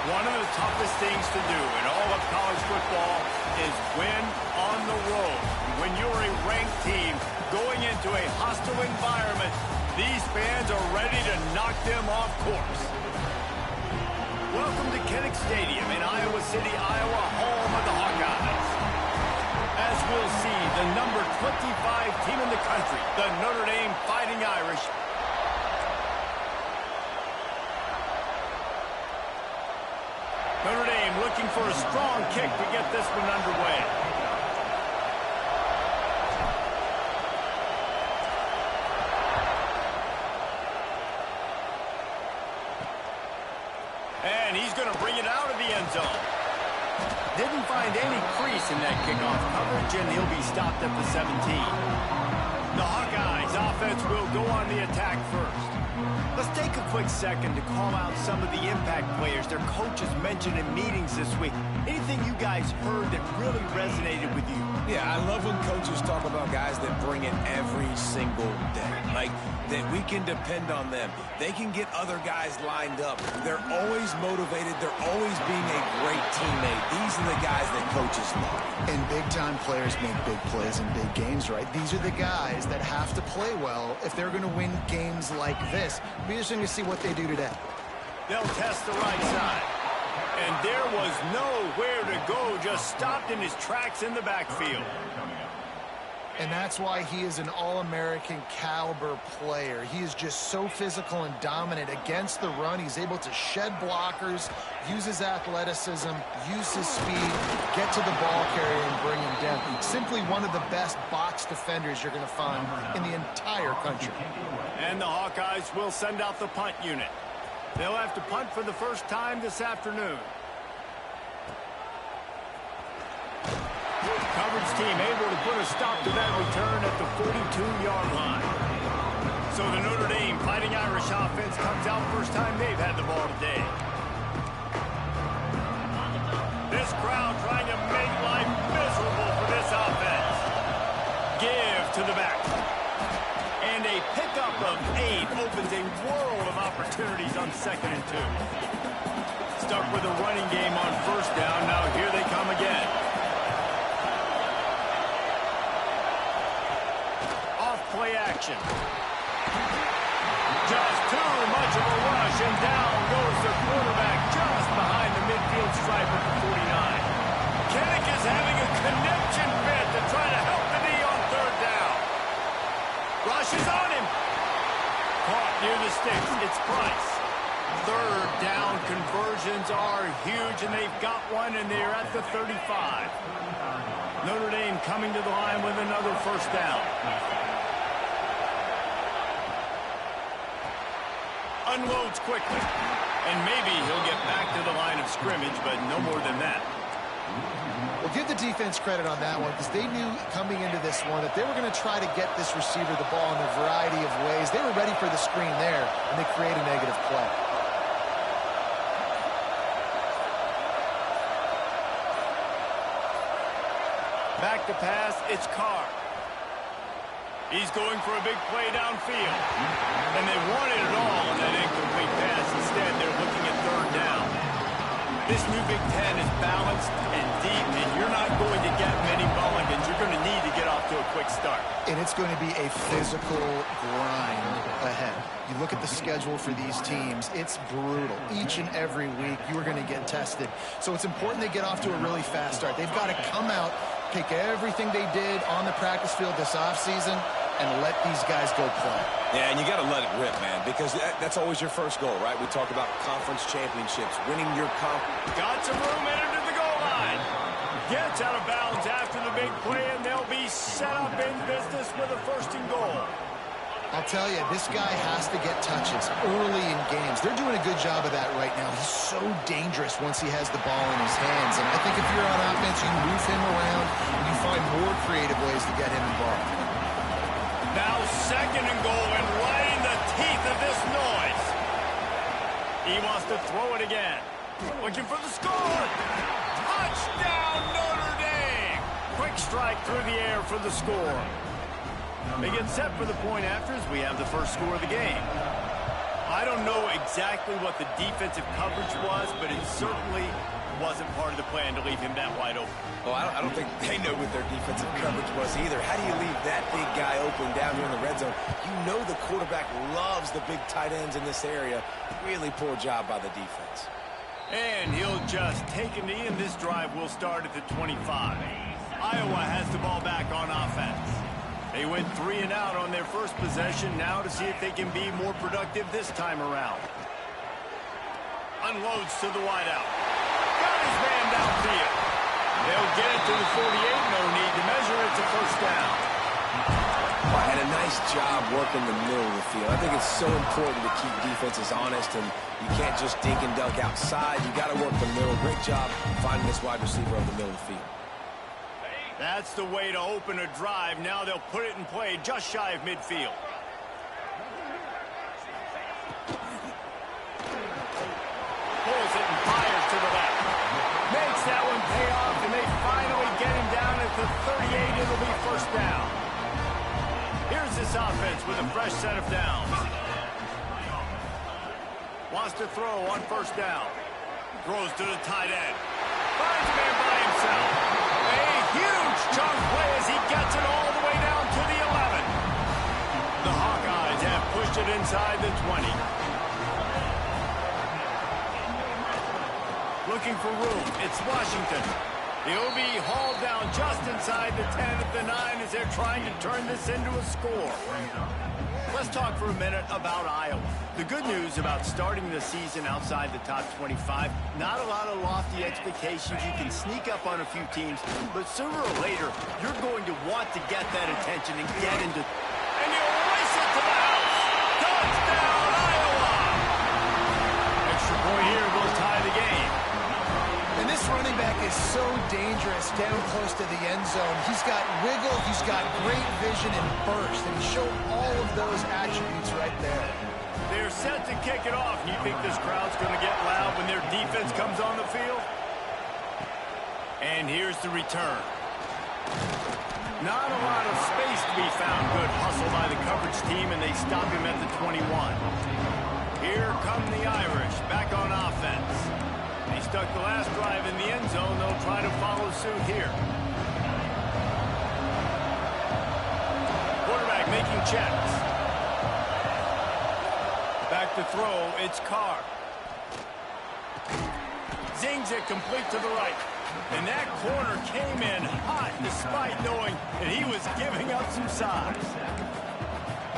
One of the toughest things to do in all of college football is win on the road. When you're a ranked team going into a hostile environment, these fans are ready to knock them off course. Welcome to Kinnick Stadium in Iowa City, Iowa, home of the Hawkeyes. As we'll see, the number 25 team in the country, the Notre Dame Fighting Irish. Notre Dame looking for a strong kick to get this one underway. And he's going to bring it out of the end zone. Didn't find any crease in that kickoff coverage, and he'll be stopped at the 17. The Hawkeyes offense will go on the attack first. Let's take a quick second to call out some of the impact players their coaches mentioned in meetings this week. Anything you guys heard that really resonated with you? Yeah, I love when coaches talk about guys that bring it every single day. Like, that we can depend on them. They can get other guys lined up. They're always motivated. They're always being a great teammate. These are the guys that coaches love. And big-time players make big plays in big games, right? These are the guys that have to play well if they're going to win games like this. It'll be interesting to see what they do today. They'll test the right side. And there was nowhere to go, just stopped in his tracks in the backfield. And that's why he is an All-American caliber player. He is just so physical and dominant against the run. He's able to shed blockers, use his athleticism, use his speed, get to the ball carrier and bring him down. Simply one of the best box defenders you're going to find in the entire country. And the Hawkeyes will send out the punt unit. They'll have to punt for the first time this afternoon. Coverage team able to put a stop to that return at the 42-yard line. So the Notre Dame Fighting Irish offense comes out first time they've had the ball today. This crowd trying to make life miserable for this offense. Give to the back. And a pickup of 8 opens a world of opportunities on 2nd and 2. Stuck with a running game on first down. Now here they come again. Play action. Just too much of a rush, and down goes the quarterback just behind the midfield stripe at the 49. Kinnick is having a connection fit to try to help the knee on 3rd down. Rush is on him. Caught near the sticks. It's Price. 3rd down conversions are huge, and they've got one, and they're at the 35. Notre Dame coming to the line with another first down. Unloads quickly, and maybe he'll get back to the line of scrimmage, but no more than that. Well, give the defense credit on that one, because they knew coming into this one that they were going to try to get this receiver the ball in a variety of ways. They were ready for the screen there, and they create a negative play. Back to pass, it's Carr. He's going for a big play downfield. And they wanted it all on that incomplete pass. Instead, they're looking at 3rd down. This new Big Ten is balanced and deep, and you're not going to get many mulligans. You're going to need to get off to a quick start. And it's going to be a physical grind ahead. You look at the schedule for these teams, it's brutal. Each and every week, you are going to get tested. So it's important they get off to a really fast start. They've got to come out, take everything they did on the practice field this offseason, and let these guys go play. Yeah, and you got to let it rip, man, because that's always your first goal, right? We talk about conference championships, winning your conference. Got some room entered to the goal line. Gets out of bounds after the big play, and they'll be set up in business with a 1st and goal. I'll tell you, this guy has to get touches early in games. They're doing a good job of that right now. He's so dangerous once he has the ball in his hands. And I think if you're on offense, you move him around, and you find more creative ways to get him involved. Now 2nd and goal, and right in the teeth of this noise. He wants to throw it again. Looking for the score. Touchdown, Notre Dame. Quick strike through the air for the score. They get set for the point after as we have the first score of the game. I don't know exactly what the defensive coverage was, but it certainly wasn't part of the plan to leave him that wide open. Well, I don't think they know what their defensive coverage was either. How do you leave that big guy open down here in the red zone? You know the quarterback loves the big tight ends in this area. Really poor job by the defense. And he'll just take a knee, and this drive will start at the 25. Iowa has the ball back on offense. They went 3 and out on their first possession, now to see if they can be more productive this time around. Unloads to the wideout. Got his man downfield. They'll get it to the 48, no need to measure it to first down. And a nice job working the middle of the field. I think it's so important to keep defenses honest, and you can't just dink and dunk outside. You got to work the middle. Great job finding this wide receiver over the middle of the field. That's the way to open a drive. Now they'll put it in play just shy of midfield. Pulls it and fires to the left. Makes that one pay off, and they finally get him down at the 38. It'll be first down. Here's this offense with a fresh set of downs. Wants to throw on first down. Throws to the tight end. Finds a man by himself. A huge chunk play as he gets it all the way down to the 11. The Hawkeyes have pushed it inside the 20. Looking for room. It's Washington. He'll be hauled down just inside the 10 at the 9 as they're trying to turn this into a score. Let's talk for a minute about Iowa. The good news about starting the season outside the top 25, not a lot of lofty expectations. You can sneak up on a few teams, but sooner or later, you're going to want to get that attention and get into... And you race it to the house! Touchdown, Iowa! Extra point here will tie the game. And this running back is so dangerous down close to the end zone. He's got wiggle, he's got great vision and burst, and he showed all of those attributes right there. They're set to kick it off. You think this crowd's going to get loud when their defense comes on the field? And here's the return. Not a lot of space to be found. Good hustle by the coverage team, and they stop him at the 21. Here come the Irish, back on offense. They stuck the last drive in the end zone. They'll try to follow suit here. Quarterback making checks. Back to throw, it's Carr. Zings it complete to the right. And that corner came in hot despite knowing that he was giving up some size.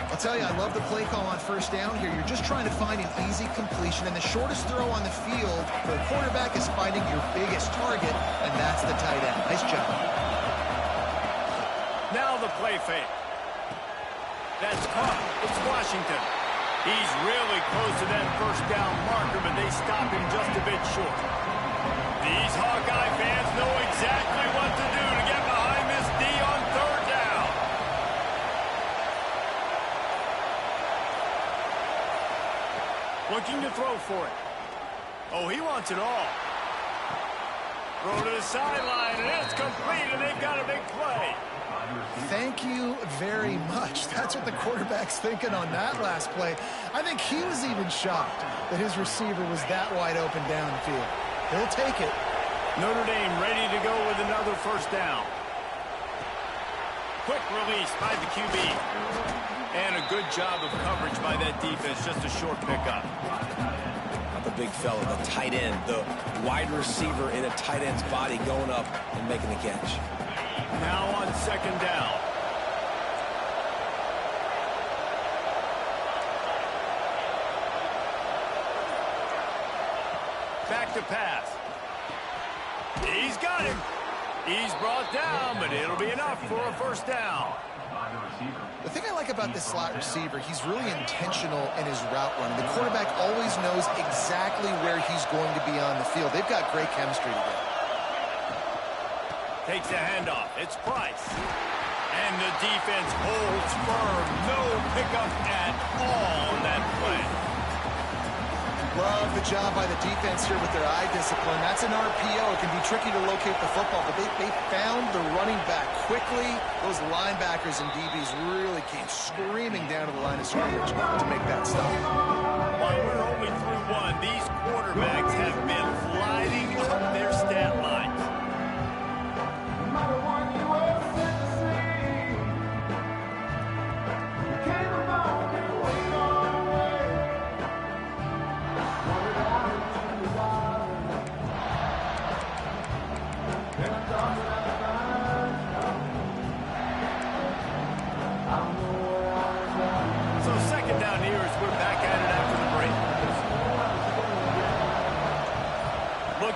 I'll tell you, I love the play call on first down here. You're just trying to find an easy completion, and the shortest throw on the field for a quarterback is finding your biggest target, and that's the tight end. Nice job. Now the play fake. That's caught. It's Washington. He's really close to that first down marker, but they stop him just a bit short. These Hawkeye fans know exactly what to do to get behind this D on third down. Looking to throw for it. Oh, he wants it all. Throw to the sideline, and it's complete, and they've got a big play. Thank you very much. That's what the quarterback's thinking on that last play. I think he was even shocked that his receiver was that wide open downfield. He'll take it. Notre Dame ready to go with another first down. Quick release by the QB. And a good job of coverage by that defense. Just a short pickup. Not the big fella, the tight end, the wide receiver in a tight end's body going up and making the catch. Now on second down. Back to pass. He's got him. He's brought down, but it'll be enough for a first down. The thing I like about this slot receiver, he's really intentional in his route running. The quarterback always knows exactly where he's going to be on the field. They've got great chemistry together. Takes the handoff. It's Price. And the defense holds firm. No pickup at all on that play. Love the job by the defense here with their eye discipline. That's an RPO. It can be tricky to locate the football, but they found the running back quickly. Those linebackers and DBs really came screaming down to the line of scrimmage to make that stop. While we're only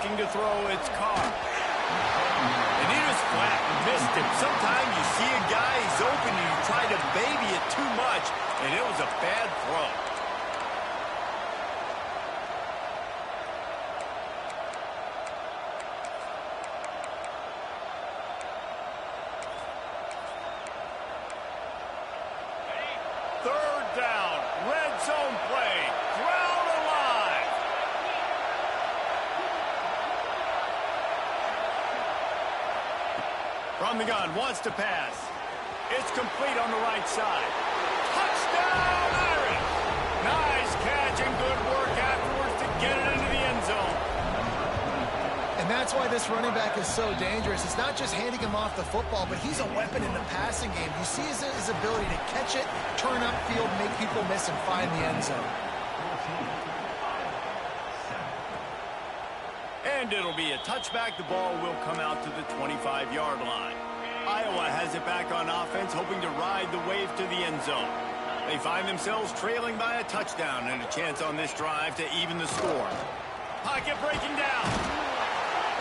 looking to throw. It's Carr. And he just flat missed him. Sometimes you see a guy, he's open, and you try to baby it too much, and it was a bad throw. Third down, red zone play, crowd alive. From the gun, wants to pass. It's complete on the right side. Touchdown, Irish! Nice catch and good work afterwards to get it into the end zone. And that's why this running back is so dangerous. It's not just handing him off the football, but he's a weapon in the passing game. You see his ability to catch it, turn upfield, make people miss, and find the end zone. And it'll be a touchback. The ball will come out to the 25-yard line. Iowa has it back on offense, hoping to ride the wave to the end zone. They find themselves trailing by a touchdown and a chance on this drive to even the score. Pocket breaking down.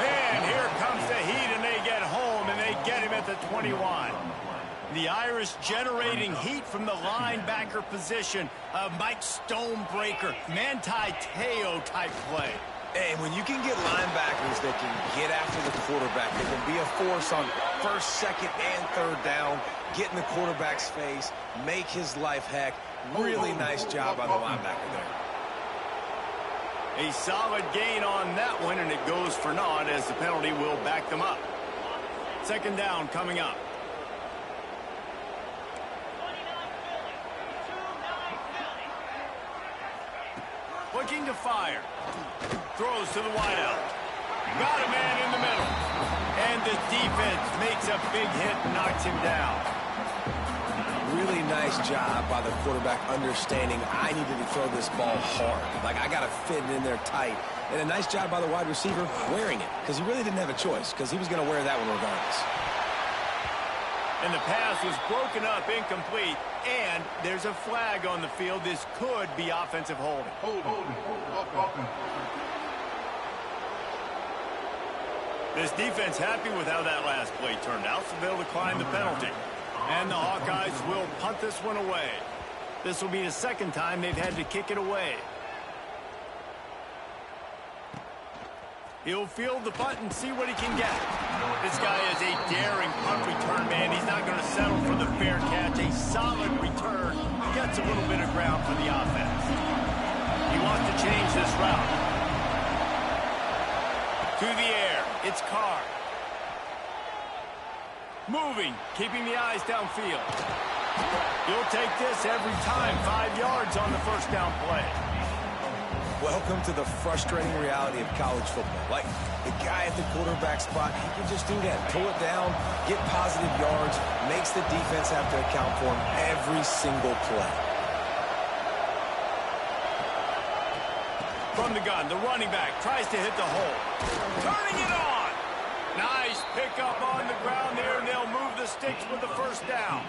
And here comes the heat, and they get home, and they get him at the 21. The Irish generating heat from the linebacker position. A Mike Stonebreaker, Manti Te'o type play. And when you can get linebackers that can get after the quarterback, they can be a force on first, second, and third down, get in the quarterback's face, make his life heck. Really nice job by the linebacker there. A solid gain on that one, and it goes for naught as the penalty will back them up. Second down coming up. Looking to fire. Throws to the wideout. Got a man in the middle. And the defense makes a big hit and knocks him down. Really nice job by the quarterback understanding I needed to throw this ball hard. Like, I got to fit it in there tight. And a nice job by the wide receiver wearing it, because he really didn't have a choice, because he was going to wear that one regardless. And the pass was broken up, incomplete, and there's a flag on the field. This could be offensive holding. This defense happy with how that last play turned out, so they'll decline the penalty. And the Hawkeyes will punt this one away. This will be the second time they've had to kick it away. He'll field the punt and see what he can get. This guy is a daring punt return man. He's not going to settle for the fair catch. A solid return. Gets a little bit of ground for the offense. He wants to change this route. To the air. It's Carr. Moving, keeping the eyes downfield. He'll take this every time. 5 yards on the first down play. Welcome to the frustrating reality of college football. Like, the guy at the quarterback spot, he can just do that. Pull it down, get positive yards, makes the defense have to account for him every single play. From the gun, the running back tries to hit the hole. Turning it on. Nice pickup on the ground there, and they'll move the sticks with the first down.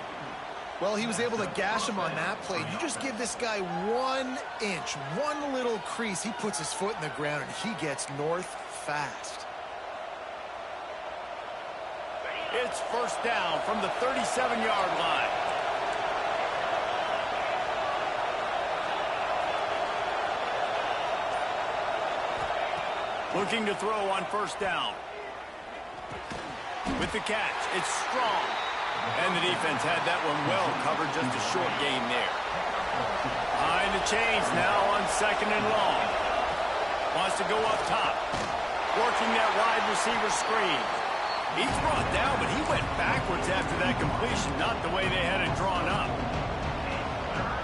Well, he was able to gash him on that play. You just give this guy 1 inch, one little crease. He puts his foot in the ground, and he gets north fast. It's first down from the 37-yard line. Looking to throw on first down. With the catch, it's strong. And the defense had that one well covered, just a short gain there. Behind the chains now on second and long. Wants to go up top. Working that wide receiver screen. He's brought down, but he went backwards after that completion, not the way they had it drawn up.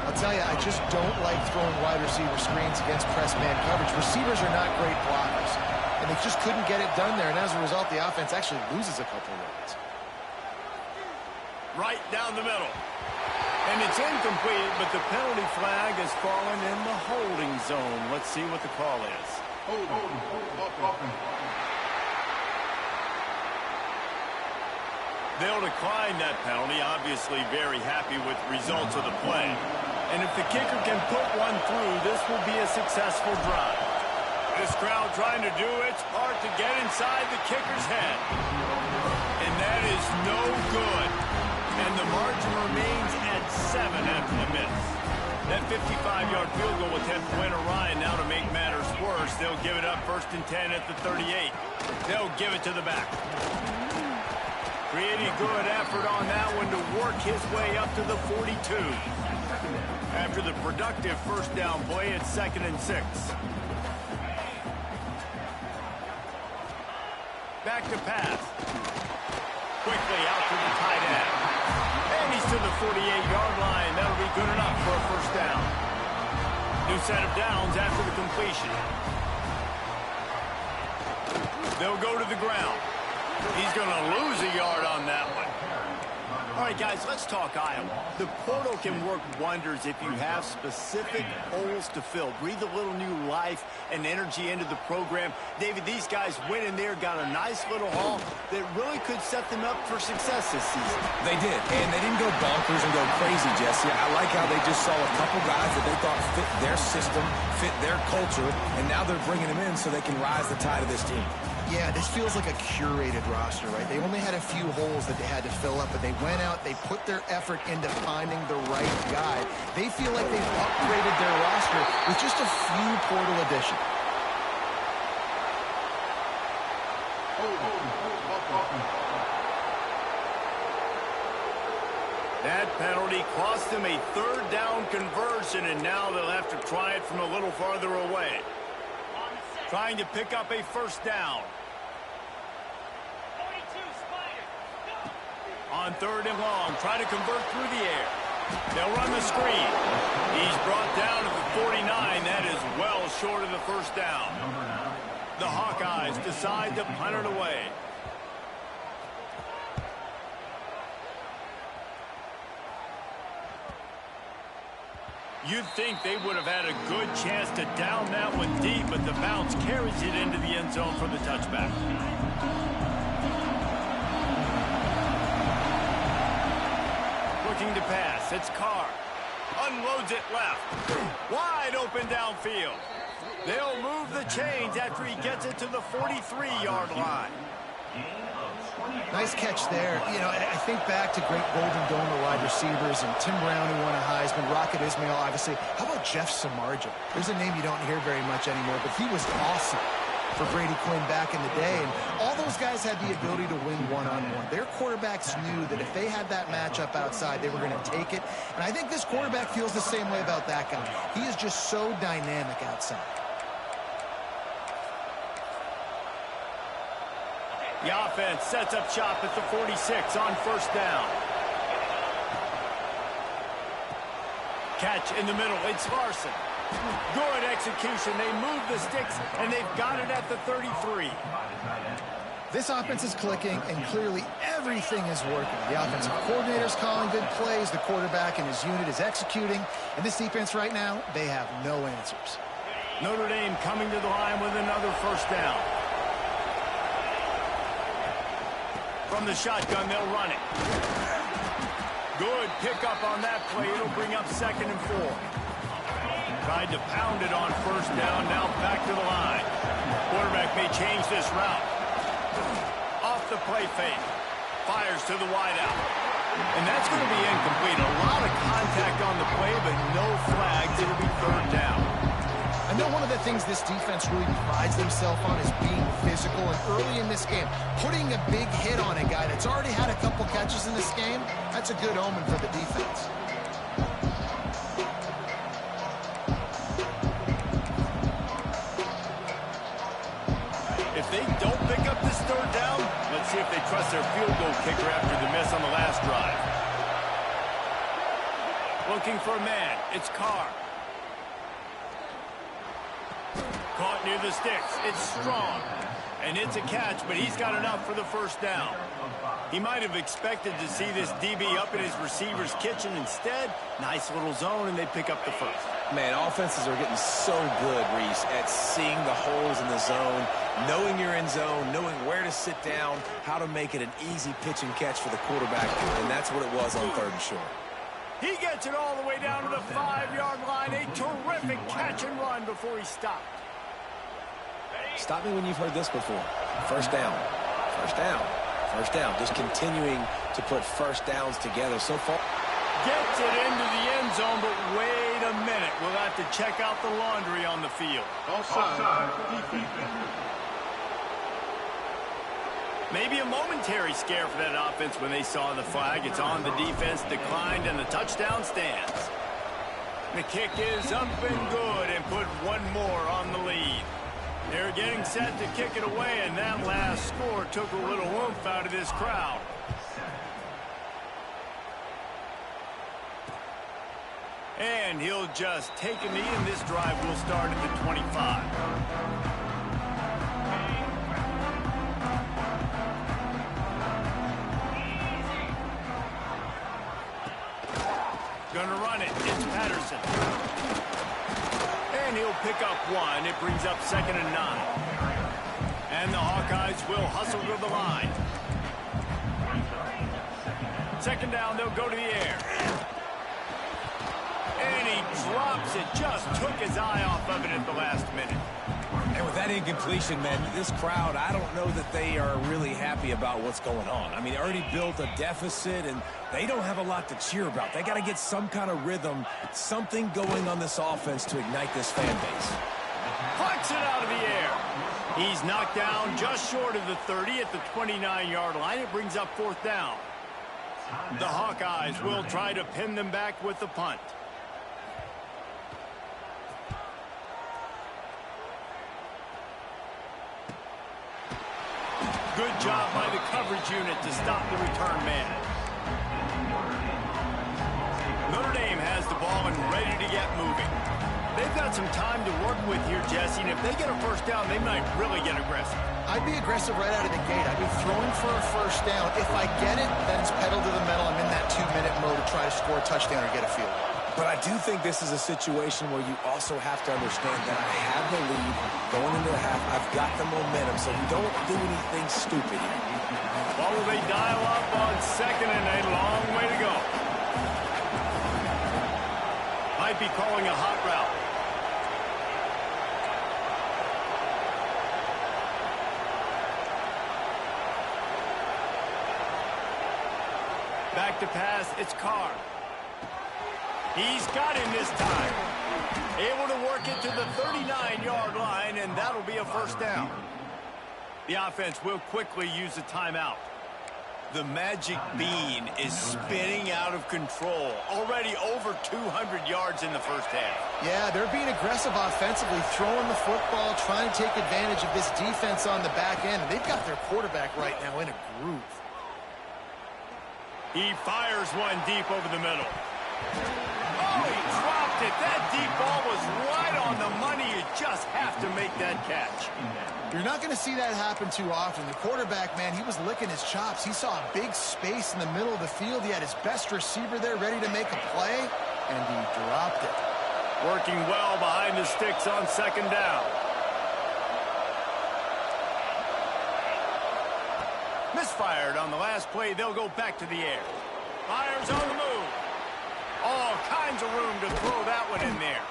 I'll tell you, I just don't like throwing wide receiver screens against press man coverage. Receivers are not great blockers, and they just couldn't get it done there, and as a result, the offense actually loses a couple of yards. Right down the middle. And it's incomplete, but the penalty flag has fallen in the holding zone. Let's see what the call is. They'll decline that penalty, obviously very happy with results of the play. And if the kicker can put one through, this will be a successful drive. This crowd trying to do its part to get inside the kicker's head. And that is no good. And the margin remains at 7 after the miss. That 55-yard field goal attempt went awry, and now to make matters worse, they'll give it up 1st and 10 at the 38. They'll give it to the back. Pretty good effort on that one to work his way up to the 42. After the productive first down play, it's 2nd and 6. Back to pass. Quickly out to the tight end. And he's to the 48-yard line. That'll be good enough for a first down. New set of downs after the completion. They'll go to the ground. He's going to lose a yard on that one. All right, guys, let's talk Iowa. The portal can work wonders if you have specific holes to fill. Breathe a little new life and energy into the program. David, these guys went in there, got a nice little haul that really could set them up for success this season. They did, and they didn't go bonkers and go crazy, Jesse. I like how they just saw a couple guys that they thought fit their system, fit their culture, and now they're bringing them in so they can rise the tide of this team. Yeah, this feels like a curated roster, right? They only had a few holes that they had to fill up, but they went out, they put their effort into finding the right guy. They feel like they've upgraded their roster with just a few portal additions. That penalty cost them a 3rd down conversion, and now they'll have to try it from a little farther away. Trying to pick up a first down. On 3rd and long, try to convert through the air. They'll run the screen. He's brought down to the 49. That is well short of the first down. The Hawkeyes decide to punt it away. You'd think they would have had a good chance to down that one deep, but the bounce carries it into the end zone for the touchback. Looking to pass, it's Carr. Unloads it left. Wide open downfield. They'll move the chains after he gets it to the 43-yard line. Nice catch there. You know, I think back to great Golden Dome wide receivers and Tim Brown, who won a Heisman, Rocket Ismail, obviously. How about Jeff Samardzija? There's a name you don't hear very much anymore, but he was awesome for Brady Quinn back in the day. And all those guys had the ability to win one-on-one. Their quarterbacks knew that if they had that matchup outside, they were going to take it. And I think this quarterback feels the same way about that guy. He is just so dynamic outside. The offense sets up shop at the 46 on first down. Catch in the middle. It's Larson. Good execution. They move the sticks, and they've got it at the 33. This offense is clicking, and clearly everything is working. The offensive coordinator's calling good plays. The quarterback and his unit is executing. And this defense right now, they have no answers. Notre Dame coming to the line with another first down. From the shotgun, they'll run it. Good pickup on that play. It'll bring up 2nd and 4. Tried to pound it on first down. Now back to the line. Quarterback may change this route. Off the play fake. Fires to the wideout. And that's going to be incomplete. A lot of contact on the play, but no flags. It'll be 3rd down. I know one of the things this defense really prides themselves on is being physical, and early in this game, putting a big hit on a guy that's already had a couple catches in this game, that's a good omen for the defense. If they don't pick up this 3rd down, let's see if they trust their field goal kicker after the miss on the last drive. Looking for a man, it's Carr. Caught near the sticks. It's Strong. And it's a catch, but he's got enough for the first down. He might have expected to see this DB up in his receiver's kitchen. Instead, nice little zone, and they pick up the first. Man, offenses are getting so good, Reese, at seeing the holes in the zone, knowing you're in zone, knowing where to sit down, how to make it an easy pitch and catch for the quarterback, and that's what it was on 3rd and short. He gets it all the way down to the 5-yard line. A terrific catch and run before he stopped. Stop me when you've heard this before. First down. First down. First down. Just continuing to put first downs together so far. Gets it into the end zone, but wait a minute. We'll have to check out the laundry on the field. Offside. Maybe a momentary scare for that offense when they saw the flag. It's on, the defense declined, and the touchdown stands. The kick is up and good, and put one more on the lead. They're getting set to kick it away, and that last score took a little oomph out of this crowd. And he'll just take a knee, and this drive will start at the 25. Gonna run it. It's Patterson. And he'll pick up one. It brings up 2nd and 9. And the Hawkeyes will hustle to the line. 2nd down, they'll go to the air. And he drops it. Just took his eye off of it at the last minute. And with that incompletion, man, this crowd, I don't know that they are really happy about what's going on. I mean, they already built a deficit, and they don't have a lot to cheer about. They got to get some kind of rhythm, something going on this offense to ignite this fan base. Puts it out of the air. He's knocked down just short of the 30 at the 29-yard line. It brings up 4th down. The Hawkeyes will try to pin them back with the punt. Good job by the coverage unit to stop the return man. Notre Dame has the ball and ready to get moving. They've got some time to work with here, Jesse, and if they get a first down, they might really get aggressive. I'd be aggressive right out of the gate. I'd be throwing for a first down. If I get it, then it's pedal to the metal. I'm in that 2-minute mode to try to score a touchdown or get a field goal. But I do think this is a situation where you also have to understand that I have the lead going into the half. I've got the momentum, so you don't do anything stupid here. Well, will they dial up on 2nd and a long way to go? Might be calling a hot route. Back to pass, it's Carr. He's got him this time. Able to work it to the 39-yard line, and that'll be a first down. The offense will quickly use a timeout. The magic bean is spinning out of control. Already over 200 yards in the first half. Yeah, they're being aggressive offensively, throwing the football, trying to take advantage of this defense on the back end. They've got their quarterback right now in a groove. He fires one deep over the middle. Oh, he dropped it. That deep ball was right on the money. You just have to make that catch. You're not going to see that happen too often. The quarterback, man, he was licking his chops. He saw a big space in the middle of the field. He had his best receiver there ready to make a play, and he dropped it. Working well behind the sticks on 2nd down. Misfired on the last play. They'll go back to the air. Fires on the move. All kinds of room to throw that one in there.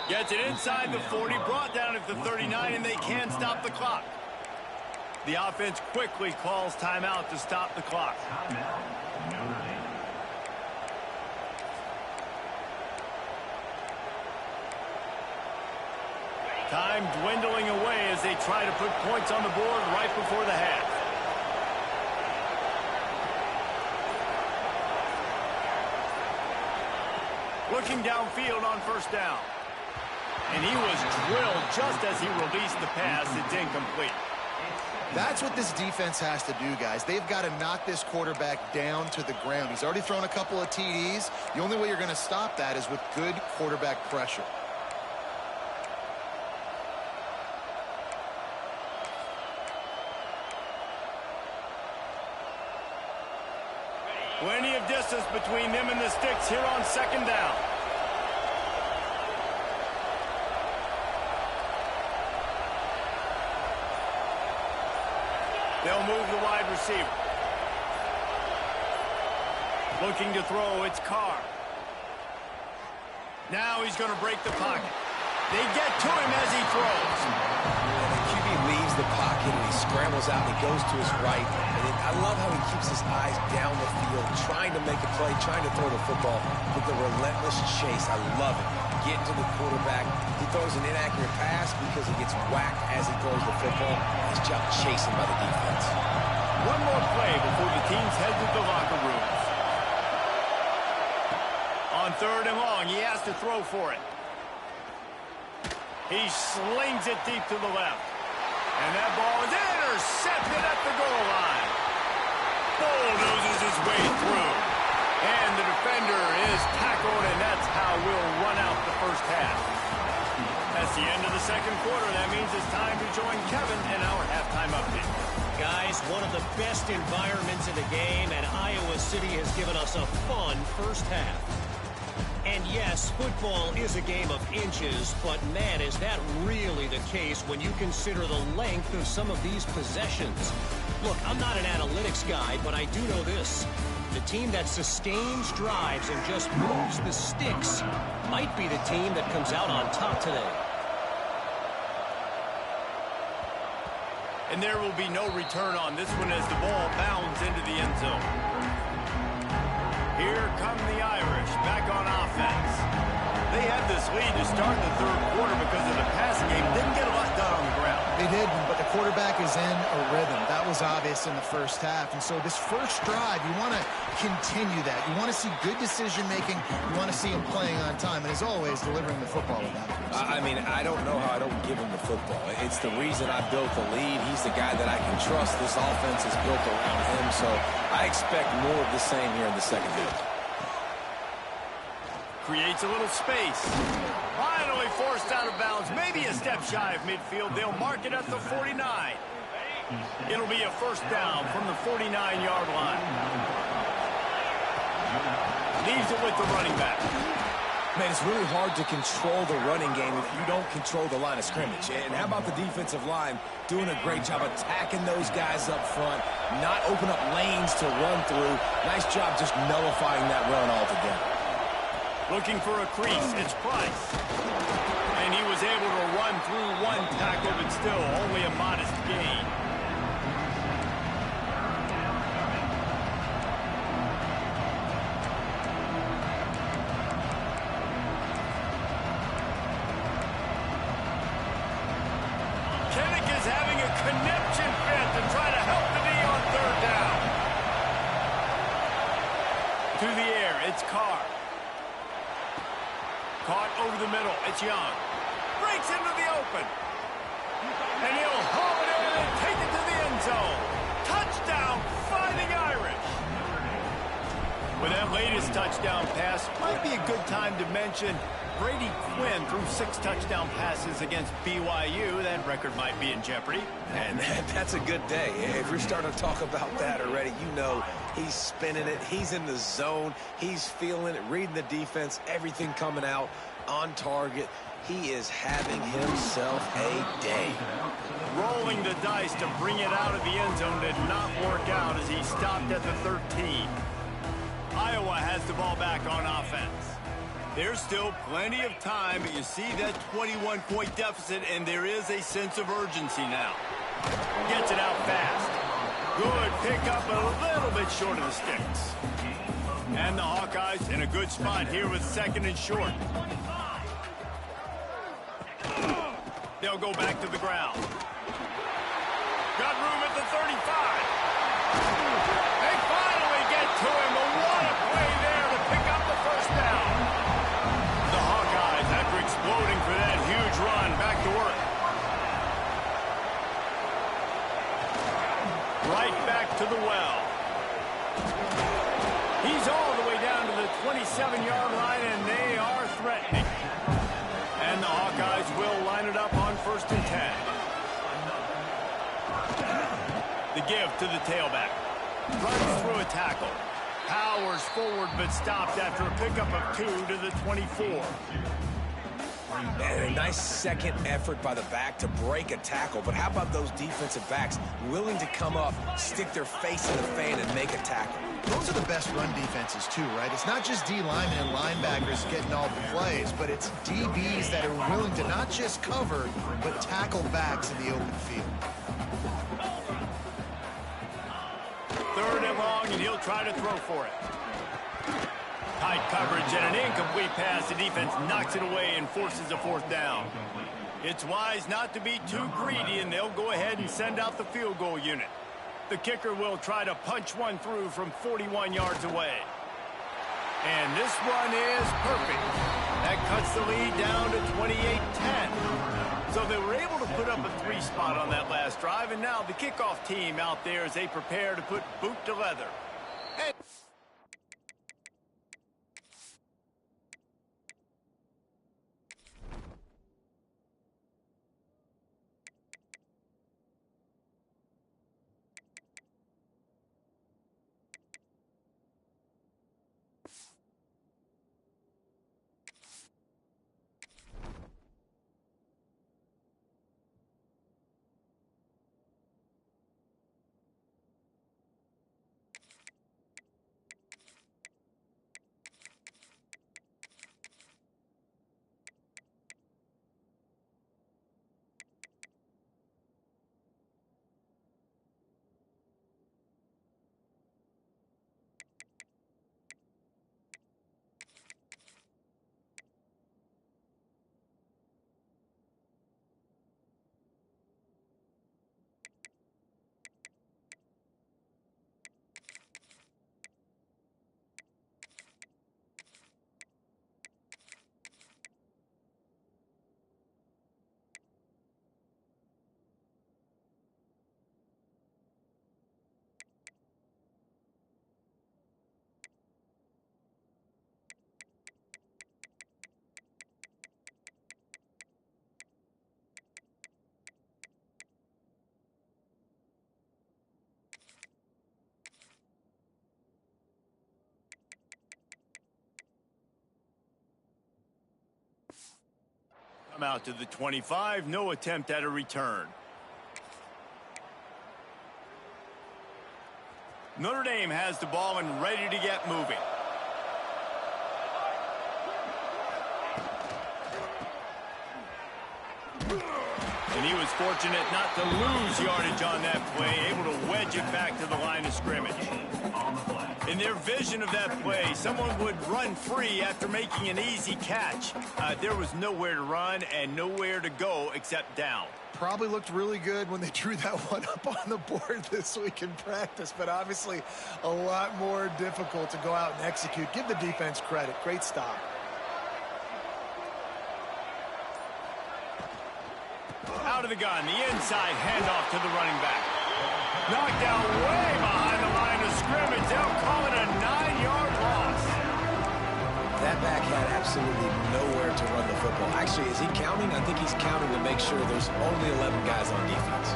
Gets it inside the 40, brought down at the 39, and they can stop the clock. The offense quickly calls timeout to stop the clock. Time dwindling away as they try to put points on the board right before the half. Looking downfield on 1st down. And he was drilled just as he released the pass. It's incomplete. That's what this defense has to do, guys. They've got to knock this quarterback down to the ground. He's already thrown a couple of TDs. The only way you're going to stop that is with good quarterback pressure. Plenty of distance between them and the sticks here on 2nd down. They'll move the wide receiver. Looking to throw, it's Carr. Now he's going to break the pocket. They get to him as he throws. The QB pocket, and he scrambles out, and he goes to his right. And then I love how he keeps his eyes down the field, trying to make a play, trying to throw the football with the relentless chase. I love it. Getting to the quarterback. He throws an inaccurate pass because he gets whacked as he throws the football. Nice job chasing by the defense. One more play before the teams head to the locker rooms. On 3rd and long, he has to throw for it. He slings it deep to the left. And that ball is intercepted at the goal line. Bulldozes his way through. And the defender is tackled, and that's how we'll run out the first half. That's the end of the second quarter. That means it's time to join Kevin in our halftime update. Guys, one of the best environments in the game, and Iowa City has given us a fun first half. And yes, football is a game of inches, but man, is that really the case when you consider the length of some of these possessions. Look, I'm not an analytics guy, but I do know this. The team that sustains drives and just moves the sticks might be the team that comes out on top today. And there will be no return on this one as the ball bounds into the end zone. Here come the Irish back on offense. They had this lead to start the third quarter because of the passing game. Didn't get a lot done on the ground. They didn't, but the quarterback is in a rhythm. That was obvious in the first half. And so this first drive, you want to continue that. You want to see good decision-making. You want to see him playing on time. And as always, delivering the football with accuracy. I mean, I don't know how I don't give him the football. It's the reason I built the lead. He's the guy that I can trust. This offense is built around him. So I expect more of the same here in the second half. Creates a little space. Finally forced out of bounds. Maybe a step shy of midfield. They'll mark it at the 49. It'll be a first down from the 49-yard line. Leaves it with the running back. Man, it's really hard to control the running game if you don't control the line of scrimmage. And how about the defensive line doing a great job attacking those guys up front, not open up lanes to run through. Nice job just nullifying that run altogether. Looking for a crease, it's Price. And he was able to run through one tackle, but still only a modest gain. Kennick is having a connection fit to try to help the D on 3rd down. To the air, it's Carr. Caught over the middle. It's Young. Breaks into the open. And he'll haul it in and take it to the end zone. Touchdown, Fighting Irish. With that latest touchdown pass, might be a good time to mention Brady Quinn threw 6 touchdown passes against BYU. That record might be in jeopardy. And that's a good day. If you're starting to talk about that already, you know he's spinning it. He's in the zone. He's feeling it, reading the defense, everything coming out on target. He is having himself a day. Rolling the dice to bring it out of the end zone did not work out as he stopped at the 13. Iowa has the ball back on offense. There's still plenty of time, but you see that 21-point deficit, and there is a sense of urgency now. Gets it out fast. Good pickup, a little bit short of the sticks. And the Hawkeyes in a good spot here with 2nd and short. They'll go back to the ground. Got room at the 35. They finally get to him, but what a play there to pick up the first down. The Hawkeyes, after exploding for that huge run, back to work. Right back to the well. He's all the way down to the 27-yard line, and they are threatening. And the Hawkeyes will line it up on 1st and 10. The give to the tailback. Runs through a tackle. Powers forward, but stopped after a pickup of 2 to the 24. And a nice second effort by the back to break a tackle. But how about those defensive backs willing to come up, stick their face in the fan, and make a tackle? Those are the best run defenses, too, right? It's not just D linemen and linebackers getting all the plays, but it's DBs that are willing to not just cover, but tackle backs in the open field. 3rd and long, and he'll try to throw for it. Tight coverage and an incomplete pass. The defense knocks it away and forces a 4th down. It's wise not to be too greedy, and they'll go ahead and send out the field goal unit. The kicker will try to punch one through from 41 yards away. And this one is perfect. That cuts the lead down to 28-10. So they were able to put up a 3 spot on that last drive, and now the kickoff team out there as they prepare to put boot to leather. And come out to the 25, no attempt at a return. Notre Dame has the ball and ready to get moving. And he was fortunate not to lose yardage on that play, able to wedge it back to the line of scrimmage. In their vision of that play, someone would run free after making an easy catch. There was nowhere to run and nowhere to go except down. Probably looked really good when they drew that one up on the board this week in practice, but obviously a lot more difficult to go out and execute. Give the defense credit. Great stop. Out of the gun, the inside handoff to the running back. Knocked down way behind the line of scrimmage. They'll call it a 9-yard loss. That back had absolutely nowhere to run the football. Actually, is he counting? I think he's counting to make sure there's only 11 guys on defense.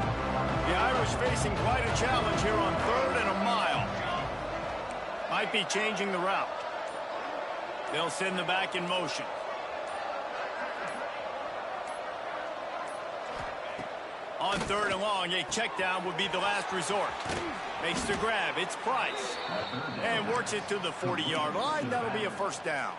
The Irish facing quite a challenge here on 3rd and a mile. Might be changing the route. They'll send the back in motion. On 3rd and long, a check down would be the last resort. Makes the grab, it's Price. And works it to the 40-yard line. That'll be a 1st down.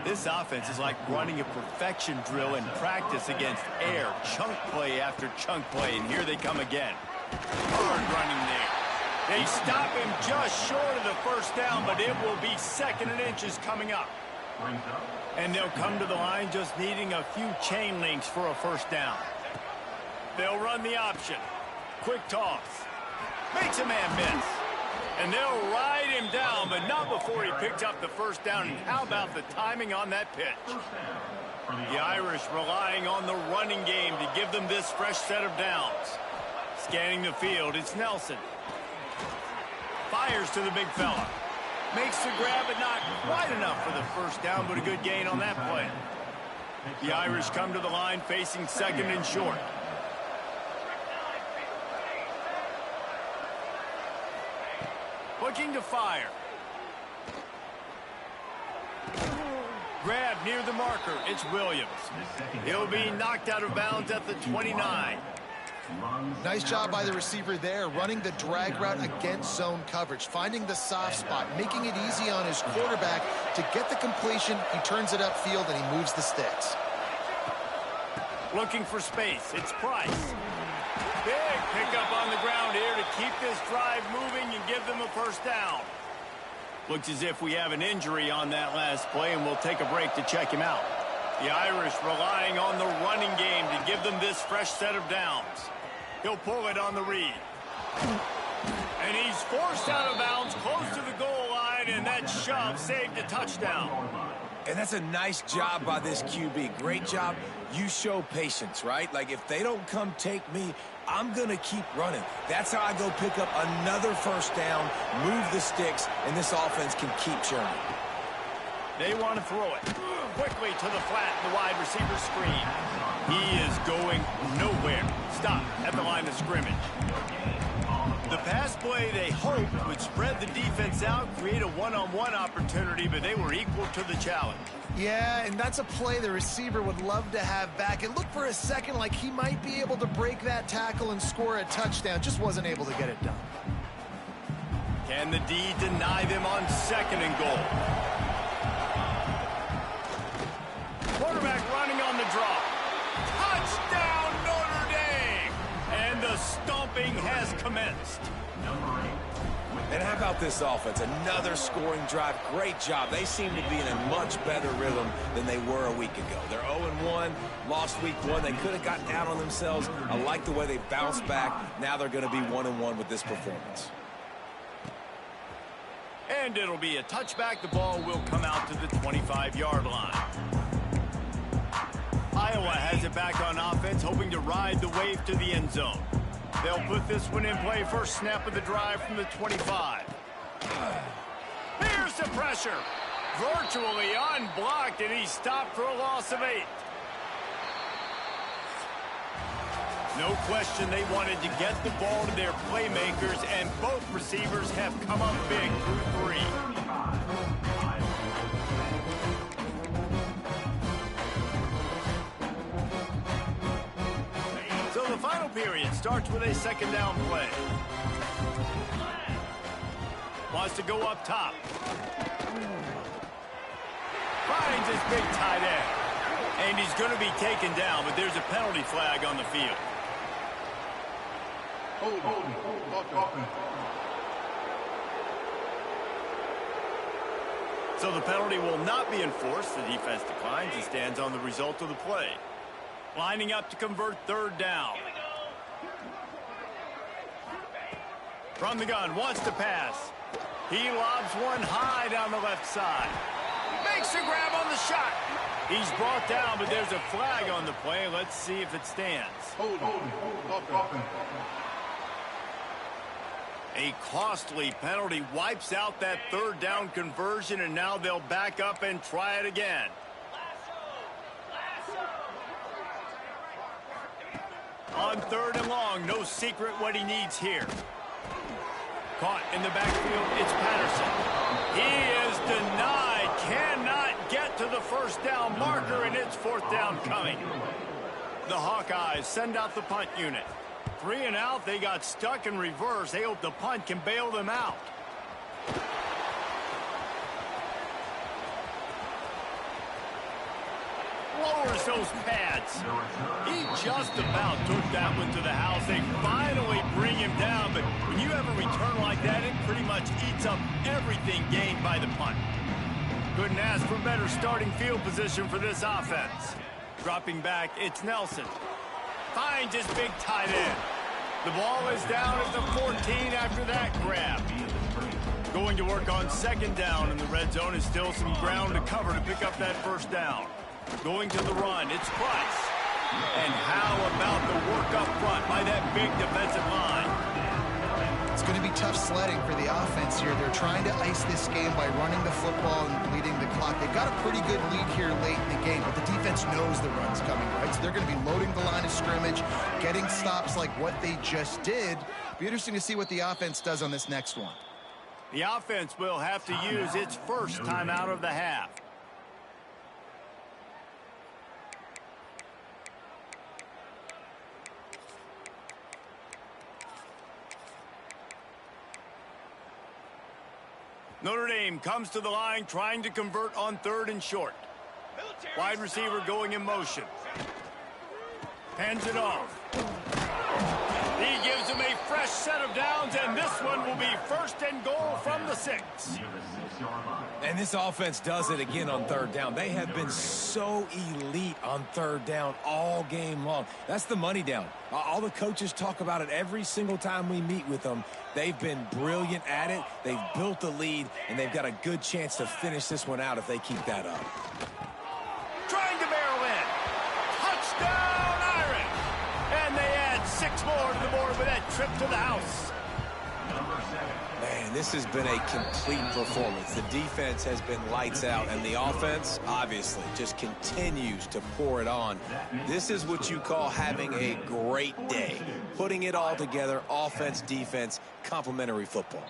This offense is like running a perfection drill in practice against air. Chunk play after chunk play, and here they come again. Hard running there. They stop him just short of the 1st down, but it will be 2nd and inches coming up. And they'll come to the line just needing a few chain links for a 1st down. They'll run the option. Quick toss. Makes a man miss. And they'll ride him down, but not before he picks up the 1st down. And how about the timing on that pitch? The Irish relying on the running game to give them this fresh set of downs. Scanning the field, it's Nelson. Fires to the big fella. Makes the grab, but not quite enough for the 1st down, but a good gain on that play. The Irish come to the line facing 2nd and short. Looking to fire. Grab near the marker. It's Williams. He'll be knocked out of bounds at the 29. Nice job by the receiver there, running the drag route against zone coverage, finding the soft spot, making it easy on his quarterback to get the completion. He turns it upfield, and he moves the sticks. Looking for space. It's Price. Big pickup on the ground here to keep this drive moving and give them a first down. Looks as if we have an injury on that last play, and we'll take a break to check him out. The Irish relying on the running game to give them this fresh set of downs. He'll pull it on the read. And he's forced out of bounds close to the goal line, and that shove saved a touchdown. And that's a nice job by this QB. Great job. You show patience, right? Like, if they don't come take me, I'm going to keep running. That's how I go pick up another first down, move the sticks, and this offense can keep churning. They want to throw it quickly to the flat, the wide receiver screen. He is going nowhere. Stop at the line of scrimmage. The pass play they hoped would spread the defense out, create a one-on-one opportunity, but they were equal to the challenge. Yeah, and that's a play the receiver would love to have back. It looked for a second like he might be able to break that tackle and score a touchdown. Just wasn't able to get it done. Can the D deny them on 2nd and goal? Quarterback running on the draw. Touchdown, Notre Dame! And the stomping has commenced. And how about this offense? Another scoring drive. Great job. They seem to be in a much better rhythm than they were a week ago. They're 0-1, lost week 1. They could have gotten down on themselves. I like the way they bounced back. Now they're going to be 1-1 with this performance. And it'll be a touchback. The ball will come out to the 25-yard line. Iowa has it back on offense, hoping to ride the wave to the end zone. They'll put this one in play. First snap of the drive from the 25. Here's the pressure. Virtually unblocked, and he stopped for a loss of 8. No question they wanted to get the ball to their playmakers, and both receivers have come up big through 3. So the final period starts with a 2nd down play. Wants to go up top. Finds his big tight end. And he's going to be taken down, but there's a penalty flag on the field. So the penalty will not be enforced. The defense declines and stands on the result of the play. Lining up to convert 3rd down. From the gun, wants to pass. He lobs one high down the left side. Makes a grab on the shot. He's brought down, but there's a flag on the play. Let's see if it stands. A costly penalty wipes out that 3rd down conversion, and now they'll back up and try it again. On 3rd and long, no secret what he needs here. Caught in the backfield, it's Patterson. He is denied, cannot get to the first down marker, and it's 4th down coming. The Hawkeyes send out the punt unit. 3 and out, they got stuck in reverse. They hope the punt can bail them out. Lowers those pads. He just about took that one to the house. They finally bring him down, but when you have a return like that, it pretty much eats up everything gained by the punt. Couldn't ask for better starting field position for this offense. Dropping back, it's Nelson. Finds his big tight end. The ball is down at the 14 after that grab. Going to work on 2nd down, and the red zone is still some ground to cover to pick up that first down. Going to the run, it's Price. And how about the work up front by that big defensive line? It's going to be tough sledding for the offense here. They're trying to ice this game by running the football and bleeding the clock. They've got a pretty good lead here late in the game, but the defense knows the run's coming, right? So they're going to be loading the line of scrimmage, getting stops like what they just did. Be interesting to see what the offense does on this next one. The offense will have to use its first timeout of the half. Notre Dame comes to the line trying to convert on 3rd and short. Wide receiver going in motion. Hands it off. He gives him a fresh set of downs, and this one will be 1st and goal from the 6. And this offense does it again on 3rd down. They have been so elite on 3rd down all game long. That's the money down. All the coaches talk about it every single time we meet with them. They've been brilliant at it. They've built the lead, and they've got a good chance to finish this one out if they keep that up. Trying to barrel in. Touchdown, Irish! And they add 6 more to the board with that trip to the house. Man, this has been a complete performance. The defense has been lights out, and the offense, obviously, just continues to pour it on. This is what you call having a great day. Putting it all together, offense, defense, complementary football.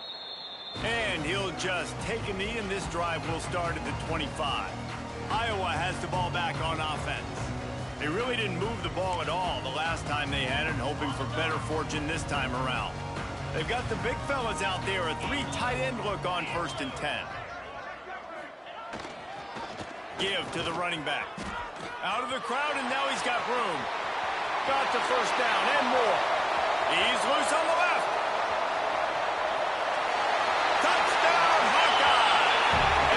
And he'll just take a knee, and this drive will start at the 25. Iowa has the ball back on offense. They really didn't move the ball at all the last time they had it, hoping for better fortune this time around. They've got the big fellas out there, a 3 tight end look on 1st and 10. Give to the running back. Out of the crowd, and now he's got room. Got the 1st down and more. He's loose on the left. Touchdown, Hawkeye!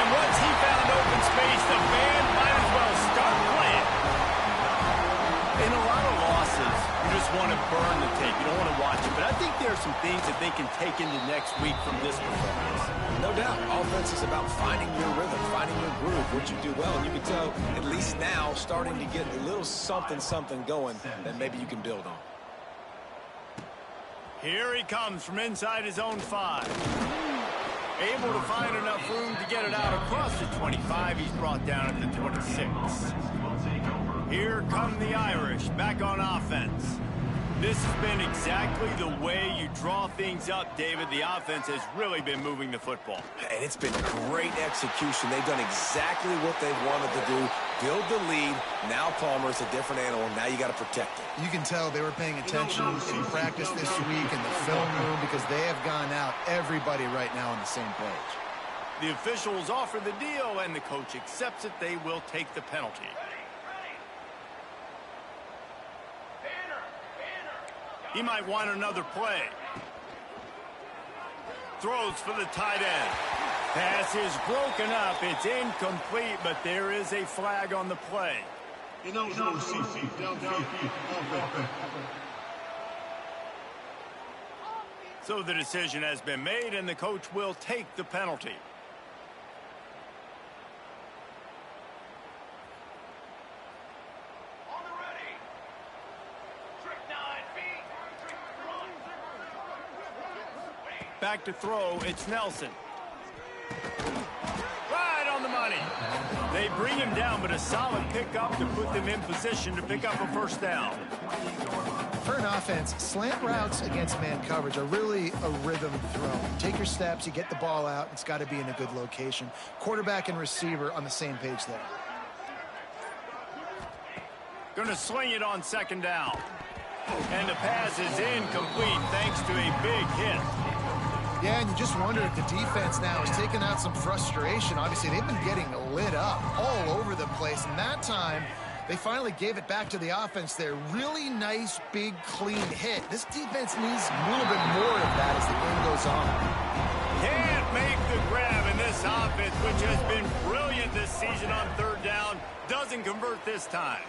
And once he found open space, the band might as well start playing. In a lot of losses, you just want to burn the tape. You don't want to watch it. But I think there are some things that they can take into next week from this performance. No doubt. Offense is about finding your rhythm, finding your groove, what you do well. And you can tell, at least now, starting to get a little something going that maybe you can build on. Here he comes from inside his own 5. Able to find enough room to get it out across the 25. He's brought down at the 26. Here come the Irish back on offense. This has been exactly the way you draw things up, David. The offense has really been moving the football. And it's been great execution. They've done exactly what they wanted to do. Build the lead. Now Palmer's a different animal. Now you got to protect it. You can tell they were paying attention in practice this week in the film room because they have gone out, everybody right now on the same page. The officials offer the deal, and the coach accepts it. They will take the penalty. He might want another play. Throws for the tight end. Pass is broken up. It's incomplete, but there is a flag on the play. So the decision has been made, and the coach will take the penalty. Back to throw, it's Nelson. Right on the money. They bring him down, but a solid pickup to put them in position to pick up a 1st down. For an offense, slant routes against man coverage are really a rhythm throw. You take your steps, you get the ball out, it's got to be in a good location. Quarterback and receiver on the same page there. Going to sling it on 2nd down. And the pass is incomplete thanks to a big hit. Yeah, and you just wonder if the defense now is taking out some frustration. Obviously, they've been getting lit up all over the place, and that time they finally gave it back to the offense there. Really nice, big, clean hit. This defense needs a little bit more of that as the game goes on. Can't make the grab, and this offense, which has been brilliant this season on 3rd down, doesn't convert this time.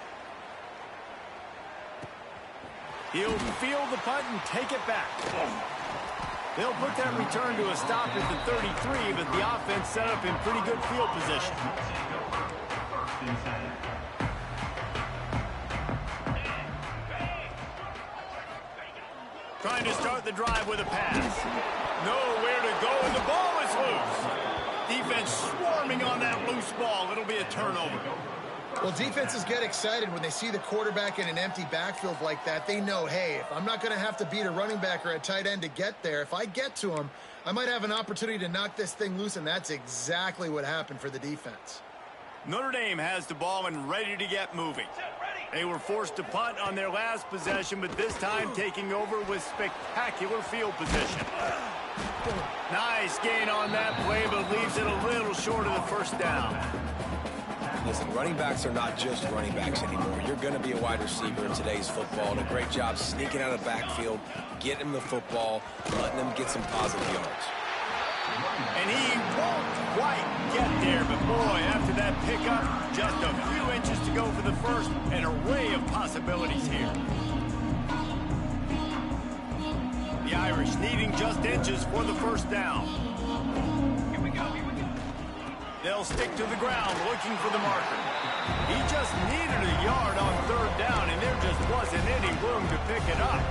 He'll field the punt and take it back. They'll put that return to a stop at the 33, but the offense set up in pretty good field position. Trying to start the drive with a pass. Nowhere to go, and the ball is loose. Defense swarming on that loose ball. It'll be a turnover. Well, defenses get excited when they see the quarterback in an empty backfield like that. They know, hey, if I'm not going to have to beat a running back or a tight end to get there, if I get to him, I might have an opportunity to knock this thing loose, and that's exactly what happened for the defense. Notre Dame has the ball and ready to get moving. They were forced to punt on their last possession, but this time taking over with spectacular field position. Nice gain on that play, but leaves it a little short of the first down. Listen, running backs are not just running backs anymore. You're going to be a wide receiver in today's football, and a great job sneaking out of the backfield, getting him the football, letting him get some positive yards. And he won't quite get there, but boy, after that pickup, just a few inches to go for the first. An array of possibilities here. The Irish needing just inches for the first down. Here we go. They'll stick to the ground looking for the marker. He just needed a yard on third down, and there just wasn't any room to pick it up.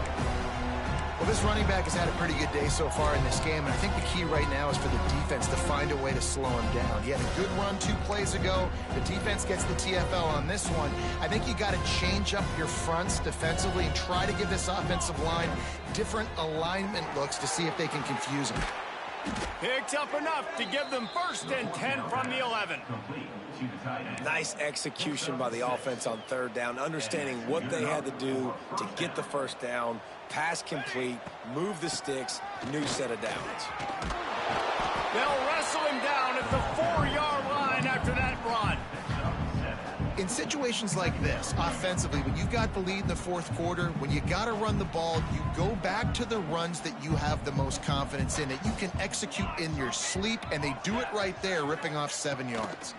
Well, this running back has had a pretty good day so far in this game, and I think the key right now is for the defense to find a way to slow him down. He had a good run 2 plays ago. The defense gets the TFL on this one. I think you got to change up your fronts defensively and try to give this offensive line different alignment looks to see if they can confuse him. Picks up enough to give them 1st and 10 from the 11. Nice execution by the offense on third down, understanding what they had to do to get the first down, pass complete, move the sticks, new set of downs. They'll wrestle him down at the 4-yard line after that run. In situations like this, offensively, when you've got the lead in the 4th quarter, when you got to run the ball, you go back to the runs that you have the most confidence in, that you can execute in your sleep, and they do it right there, ripping off 7 yards.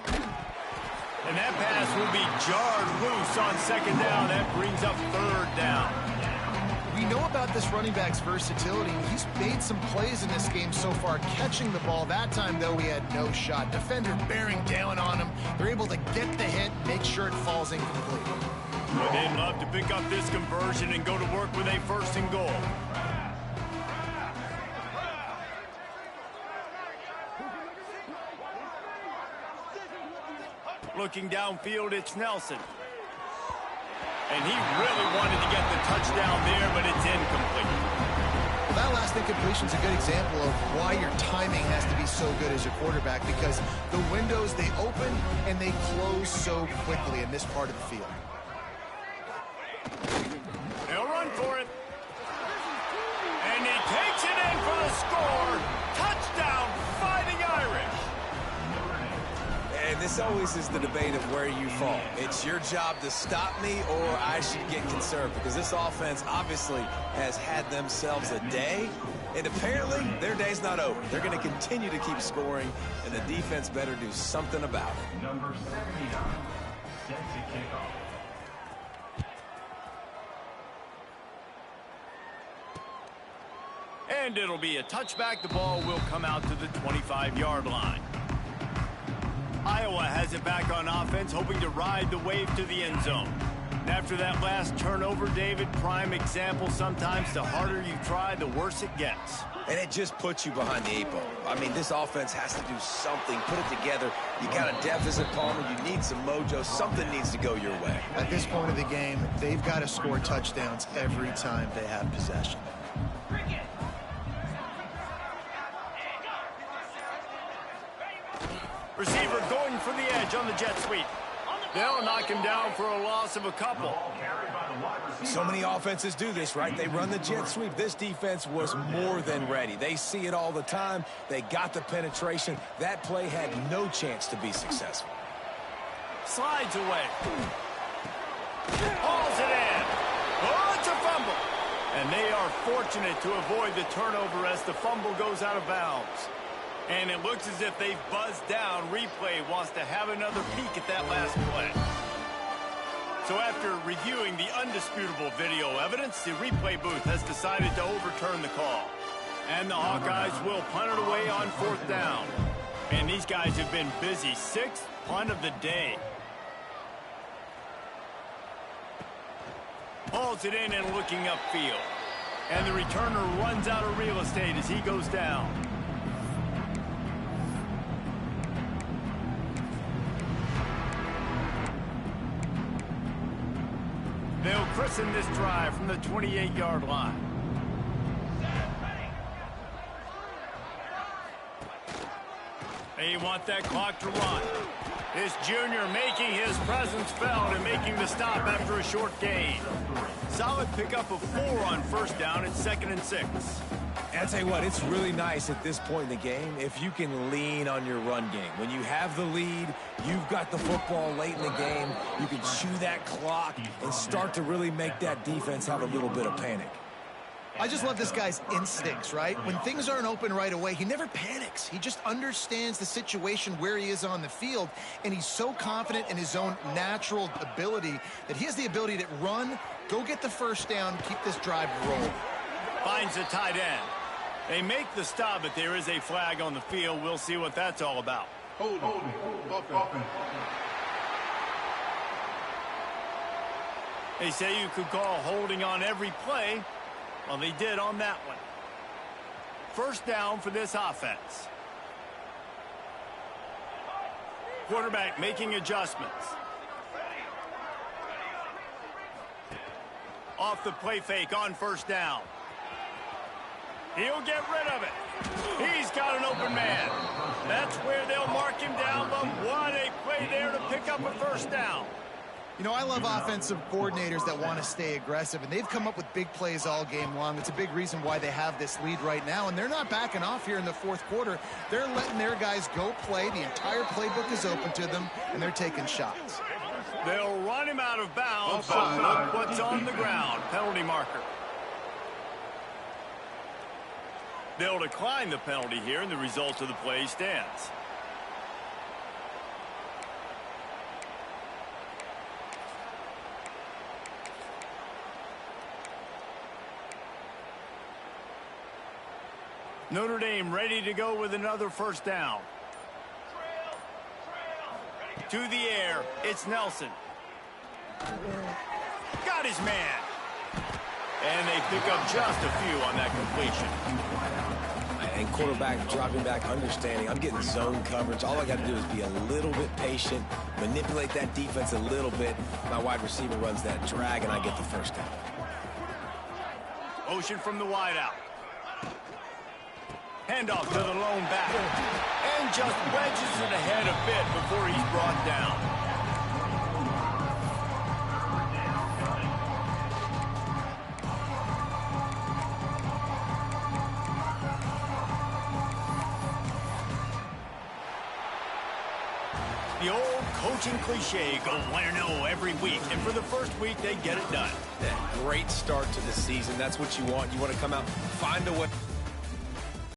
And that pass will be jarred loose on 2nd down. That brings up 3rd down. We know about this running back's versatility. He's made some plays in this game so far, catching the ball. That time, though, he had no shot. Defender bearing down on him. They're able to get the hit, make sure it falls incomplete. Well, they'd love to pick up this conversion and go to work with a 1st and goal. Looking downfield, it's Nelson. And he really wanted to get the touchdown there, but it's incomplete. Well, that last incompletion is a good example of why your timing has to be so good as a quarterback, because the windows, they open and they close so quickly in this part of the field. They'll run for it. And he takes it in for the score. Touchdown, Fighting Irish. And this always is the debate of where you fall. It's your job to stop me, or I should get conservative, because this offense obviously has had themselves a day, and apparently their day's not over. They're going to continue to keep scoring, and the defense better do something about it. Number 79, set to kick off. And it'll be a touchback. The ball will come out to the 25-yard line. Iowa has it back on offense, hoping to ride the wave to the end zone. And after that last turnover, David, prime example, sometimes the harder you try, the worse it gets. And it just puts you behind the 8 ball. I mean, this offense has to do something, put it together. You got a deficit, Palmer. You need some mojo. Something needs to go your way. At this point of the game, they've got to score touchdowns every time they have possession. Receiver going for the edge on the jet sweep. They'll knock him down for a loss of a couple. So many offenses do this, right? They run the jet sweep. This defense was more than ready. They see it all the time. They got the penetration. That play had no chance to be successful. Slides away. Hauls it in. Oh, it's a fumble. And they are fortunate to avoid the turnover as the fumble goes out of bounds. And it looks as if they've buzzed down. Replay wants to have another peek at that last play. So after reviewing the undisputable video evidence, the replay booth has decided to overturn the call. And the Hawkeyes will punt it away on 4th down. And these guys have been busy. 6th punt of the day. Hauls it in and looking upfield. And the returner runs out of real estate as he goes down. They'll christen this drive from the 28-yard line. They want that clock to run. This junior making his presence felt and making the stop after a short gain. Solid pickup of 4 on first down and 2nd and 6. And I'll tell you what, it's really nice at this point in the game if you can lean on your run game. When you have the lead, you've got the football late in the game, you can chew that clock and start to really make that defense have a little bit of panic. I just love this guy's instincts, right? When things aren't open right away, he never panics. He just understands the situation where he is on the field, and he's so confident in his own natural ability that he has the ability to run, go get the first down, keep this drive rolling. Finds a tight end. They make the stop, but there is a flag on the field. We'll see what that's all about. Hold. They say you could call holding on every play. Well, they did on that one. First down for this offense. Quarterback making adjustments. Off the play fake on first down. He'll get rid of it. He's got an open man. That's where they'll mark him down, but what a play there to pick up a first down. You know, I love offensive coordinators that want to stay aggressive, and they've come up with big plays all game long. It's a big reason why they have this lead right now, and they're not backing off here in the fourth quarter. They're letting their guys go play. The entire playbook is open to them, and they're taking shots. They'll run him out of bounds, but look what's on the ground. Penalty marker. They'll decline the penalty here, and the result of the play stands. Notre Dame ready to go with another first down. To the air, it's Nelson. Got his man. And they pick up just a few on that completion. And quarterback dropping back, understanding I'm getting zone coverage. All I got to do is be a little bit patient, manipulate that defense a little bit. My wide receiver runs that drag, and I get the first down. Motion from the wideout. Handoff to the lone back. And just wedges it ahead a bit before he's brought down. The old coaching cliche, go win or no every week. And for the first week, they get it done. Yeah, great start to the season. That's what you want. You want to come out, find a way.